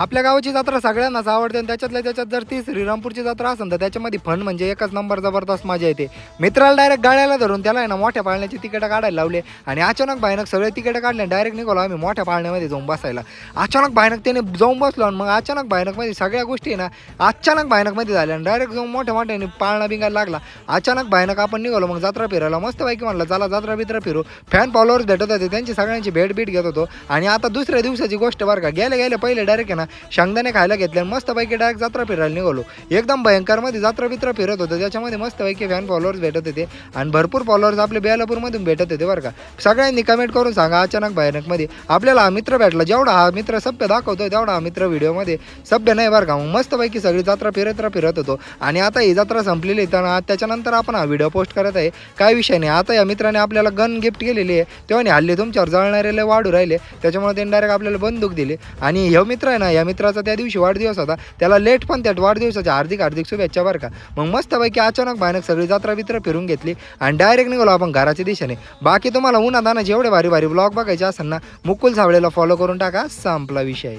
आपल्या गावाची जत्रा सगळ्यांनाच आवडते आणि त्याच्यातल्या त्याच्यात जर ती श्रीरामपूरची जत्रा असेल तर त्याच्यामध्ये फन म्हणजे एकच नंबर जबरदस्त मजा येते. मित्राला डायरेक्ट गाड्याला धरून त्याला आहे ना मोठ्या पाळण्याची तिकीटं काढायला लावले आणि अचानक भयानक सगळे तिकीटं काढले. डायरेक्ट निघालो आम्ही मोठ्या पाळण्यामध्ये जाऊन बसायला. अचानक भयानक त्याने जाऊन बसलो आणि मग अचानक भयानकमध्ये सगळ्या गोष्टी आहे ना अचानक भयानकमध्ये झाल्या आणि डायरेक्ट जाऊन मोठ्या मोठ्याने पाळणा बिंगायला लागला. अचानक भयानक आपण निघालो मग जत्रा फिरायला. मस्त पैकी म्हणलं चला जत्रा बित्रा फिरू. फॅन फॉलोअर्स भेटत होते त्यांची सगळ्यांची भेट घेत होतो. आणि आता दुसऱ्या दिवसाची गोष्ट बरं का, गेले पहिले डायरेक्ट आहे ना शेंगदाणे खायला घेतले आणि मस्तपैकी डायरेक्ट जत्रा फिरायला निघालो. एकदम भयंकरमध्ये जत्रा बित्रा फिरत होतं. त्याच्यामध्ये मस्तपैकी फॅन फॉलोअर्स भेटत होते आणि भरपूर फॉलोअर्स आपले बेलापूरमधून भेटत होते बरं का. सगळ्यांनी कमेंट करून सांगा अचानक भयानकमध्ये आपल्याला हा मित्र भेटला. जेवढा हा मित्र सभ्य दाखवतोय तेवढा हा मित्र व्हिडिओमध्ये सभ्य नाही बरं का. मग मस्तपैकी सगळी जत्रा फिरत होतो आणि आता ही जत्रा संपलेली तर त्याच्यानंतर आपण हा व्हिडिओ पोस्ट करत आहे. काय विषय नाही. आता या मित्राने आपल्याला गन गिफ्ट केलेली आहे. तेव्हा हल्ली तुमच्यावर जळणारे वाढू राहिले त्याच्यामुळे त्यांनी डायरेक्ट आपल्याला बंदूक दिली. आणि हे मित्र आहे ना या मित्राचा त्या दिवशी वाढदिवस होता. त्याला लेट पण त्या वाढदिवसाच्या हार्दिक शुभेच्छा बरं का. मग मस्तपैकी अचानक भयानक सगळी जत्रा बित्र फिरून घेतली आणि डायरेक्ट निघालो आपण घराच्या दिशेने. बाकी तुम्हाला उन्हादानाचे एवढे भारी ब्लॉग बघायचे असेल ना मुकुल सावळेला फॉलो करून टाका. संपला विषय.